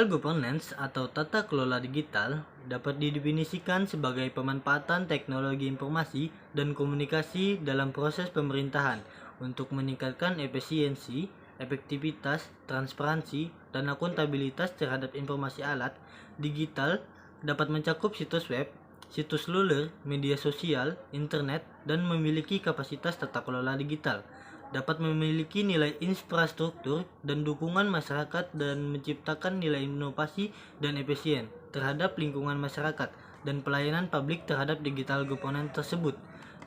Digital governance atau tata kelola digital dapat didefinisikan sebagai pemanfaatan teknologi informasi dan komunikasi dalam proses pemerintahan untuk meningkatkan efisiensi, efektivitas, transparansi, dan akuntabilitas terhadap informasi. Alat digital dapat mencakup situs web, situs luler, media sosial, internet, dan memiliki kapasitas tata kelola digital. Dapat memiliki nilai infrastruktur dan dukungan masyarakat dan menciptakan nilai inovasi dan efisien terhadap lingkungan masyarakat dan pelayanan publik terhadap digital governance tersebut.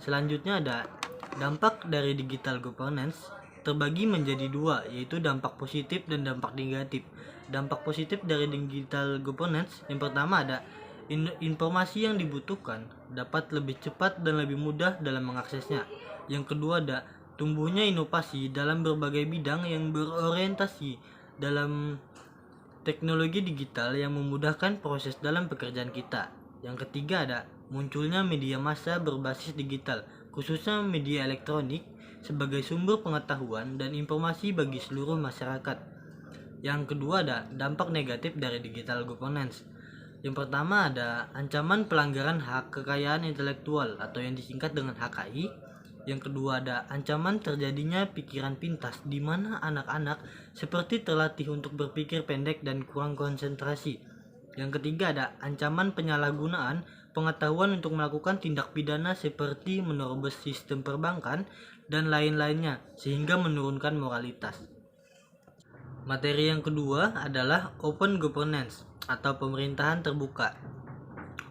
Selanjutnya ada dampak dari digital governance terbagi menjadi dua, yaitu dampak positif dan dampak negatif. Dampak positif dari digital governance yang pertama ada informasi yang dibutuhkan dapat lebih cepat dan lebih mudah dalam mengaksesnya. Yang kedua ada tumbuhnya inovasi dalam berbagai bidang yang berorientasi dalam teknologi digital yang memudahkan proses dalam pekerjaan kita. Yang ketiga ada munculnya media massa berbasis digital, khususnya media elektronik sebagai sumber pengetahuan dan informasi bagi seluruh masyarakat. Yang kedua ada dampak negatif dari digital governance. Yang pertama ada ancaman pelanggaran hak kekayaan intelektual atau yang disingkat dengan HKI. Yang kedua ada ancaman terjadinya pikiran pintas di mana anak-anak seperti terlatih untuk berpikir pendek dan kurang konsentrasi. Yang ketiga ada ancaman penyalahgunaan pengetahuan untuk melakukan tindak pidana seperti menerobos sistem perbankan dan lain-lainnya sehingga menurunkan moralitas. Materi yang kedua adalah open governance atau pemerintahan terbuka.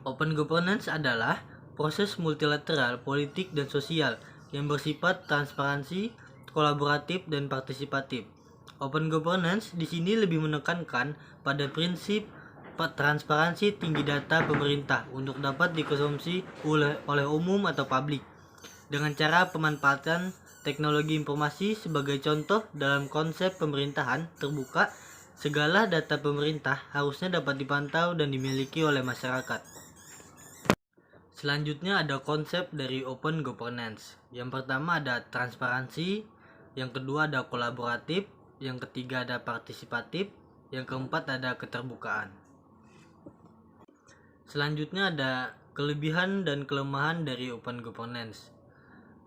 Open governance adalah proses multilateral politik dan sosial yang bersifat transparansi, kolaboratif, dan partisipatif. Open governance di sini lebih menekankan pada prinsip transparansi tinggi data pemerintah untuk dapat dikonsumsi oleh umum atau publik dengan cara pemanfaatan teknologi informasi. Sebagai contoh dalam konsep pemerintahan terbuka, segala data pemerintah harusnya dapat dipantau dan dimiliki oleh masyarakat. Selanjutnya ada konsep dari open governance. Yang pertama ada transparansi, yang kedua ada kolaboratif, yang ketiga ada partisipatif, yang keempat ada keterbukaan. Selanjutnya ada kelebihan dan kelemahan dari open governance.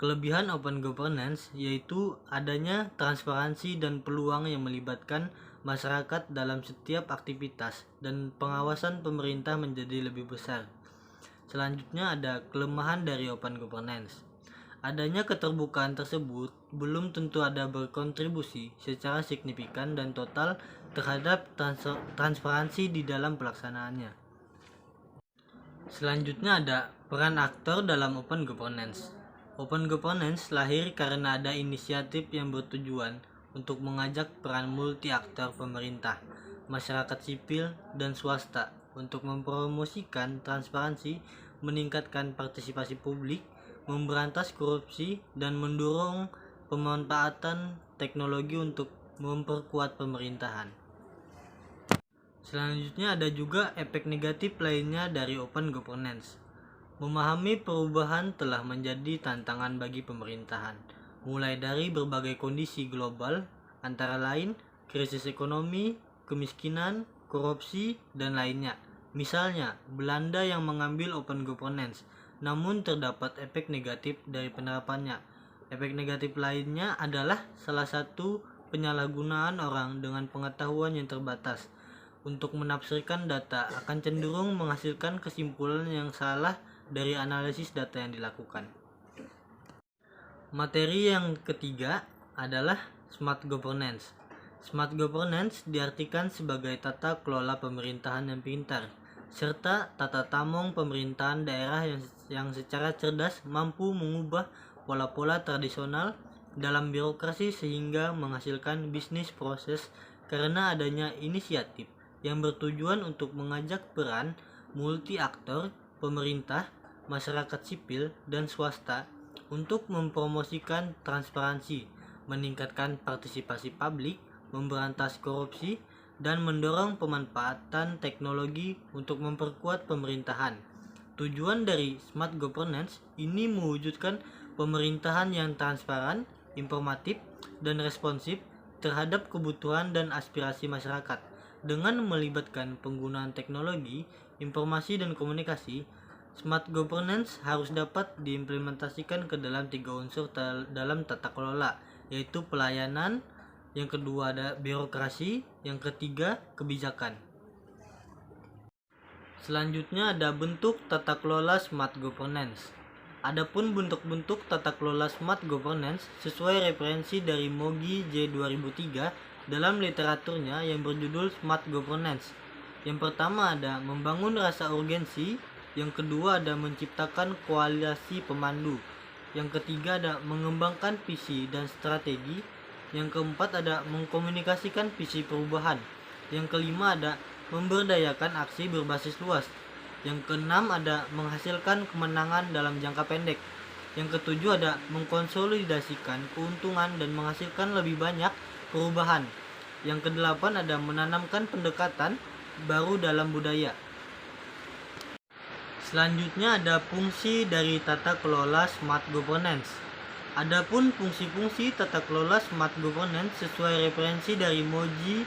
Kelebihan open governance yaitu adanya transparansi dan peluang yang melibatkan masyarakat dalam setiap aktivitas dan pengawasan pemerintah menjadi lebih besar. Selanjutnya ada kelemahan dari open governance. Adanya keterbukaan tersebut belum tentu ada berkontribusi secara signifikan dan total terhadap transparansi di dalam pelaksanaannya. Selanjutnya ada peran aktor dalam open governance. Open governance lahir karena ada inisiatif yang bertujuan untuk mengajak peran multi aktor pemerintah, masyarakat sipil, dan swasta untuk mempromosikan transparansi, meningkatkan partisipasi publik, memberantas korupsi, dan mendorong pemanfaatan teknologi untuk memperkuat pemerintahan. Selanjutnya ada juga efek negatif lainnya dari open governance. Memahami perubahan telah menjadi tantangan bagi pemerintahan, mulai dari berbagai kondisi global, antara lain krisis ekonomi, kemiskinan, korupsi, dan lainnya. Misalnya, Belanda yang mengambil open governance, namun terdapat efek negatif dari penerapannya. Efek negatif lainnya adalah salah satu penyalahgunaan orang dengan pengetahuan yang terbatas untuk menafsirkan data akan cenderung menghasilkan kesimpulan yang salah dari analisis data yang dilakukan. Materi yang ketiga adalah smart governance. Smart governance diartikan sebagai tata kelola pemerintahan yang pintar, serta tata tamong pemerintahan daerah yang secara cerdas mampu mengubah pola-pola tradisional dalam birokrasi sehingga menghasilkan bisnis proses karena adanya inisiatif yang bertujuan untuk mengajak peran multi aktor, pemerintah, masyarakat sipil, dan swasta untuk mempromosikan transparansi, meningkatkan partisipasi publik, memberantas korupsi, dan mendorong pemanfaatan teknologi untuk memperkuat pemerintahan. Tujuan dari smart governance ini mewujudkan pemerintahan yang transparan, informatif, dan responsif terhadap kebutuhan dan aspirasi masyarakat Dengan melibatkan penggunaan teknologi, informasi, dan komunikasi, smart governance harus dapat diimplementasikan ke dalam 3 unsur dalam tata kelola, yaitu pelayanan, yang kedua ada birokrasi, yang ketiga kebijakan. Selanjutnya ada bentuk tata kelola smart governance. Adapun bentuk-bentuk tata kelola smart governance sesuai referensi dari Mogi J 2003 dalam literaturnya yang berjudul Smart Governance. Yang pertama ada membangun rasa urgensi, yang kedua ada menciptakan koalisi pemandu, yang ketiga ada mengembangkan visi dan strategi, yang keempat ada mengkomunikasikan visi perubahan, yang kelima ada memberdayakan aksi berbasis luas, yang keenam ada menghasilkan kemenangan dalam jangka pendek, yang ketujuh ada mengkonsolidasikan keuntungan dan menghasilkan lebih banyak perubahan, yang kedelapan ada menanamkan pendekatan baru dalam budaya. Selanjutnya ada fungsi dari tata kelola smart governance. Adapun fungsi-fungsi tata kelola smart governance sesuai referensi dari Mogi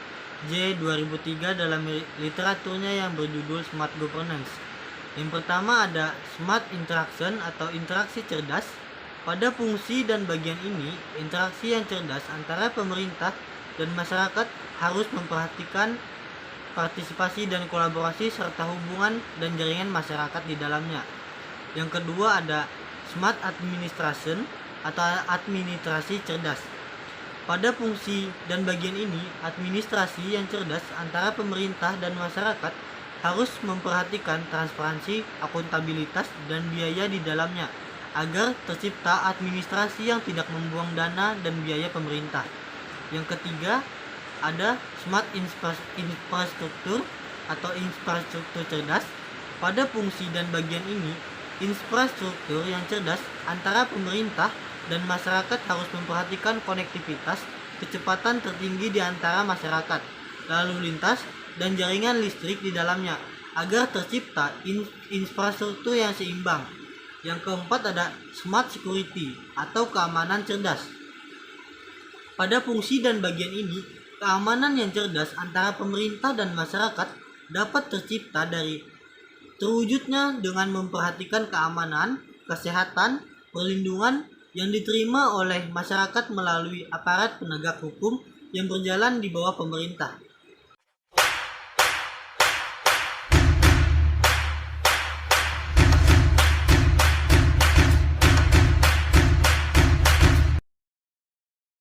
J 2003 dalam literaturnya yang berjudul Smart Governance. Yang pertama ada Smart Interaction atau interaksi cerdas. Pada fungsi dan bagian ini, interaksi yang cerdas antara pemerintah dan masyarakat harus memperhatikan partisipasi dan kolaborasi serta hubungan dan jaringan masyarakat di dalamnya. Yang kedua ada Smart Administration atau administrasi cerdas. Pada fungsi dan bagian ini, administrasi yang cerdas antara pemerintah dan masyarakat harus memperhatikan transparansi, akuntabilitas, dan biaya di dalamnya agar tercipta administrasi yang tidak membuang dana dan biaya pemerintah. Yang ketiga, ada smart infrastruktur atau infrastruktur cerdas. Pada fungsi dan bagian ini, infrastruktur yang cerdas antara pemerintah dan masyarakat harus memperhatikan konektivitas, kecepatan tertinggi di antara masyarakat, lalu lintas, dan jaringan listrik di dalamnya, agar tercipta infrastruktur yang seimbang. Yang keempat ada smart security atau keamanan cerdas. Pada fungsi dan bagian ini, keamanan yang cerdas antara pemerintah dan masyarakat dapat tercipta dari terwujudnya dengan memperhatikan keamanan, kesehatan, perlindungan yang diterima oleh masyarakat melalui aparat penegak hukum yang berjalan di bawah pemerintah.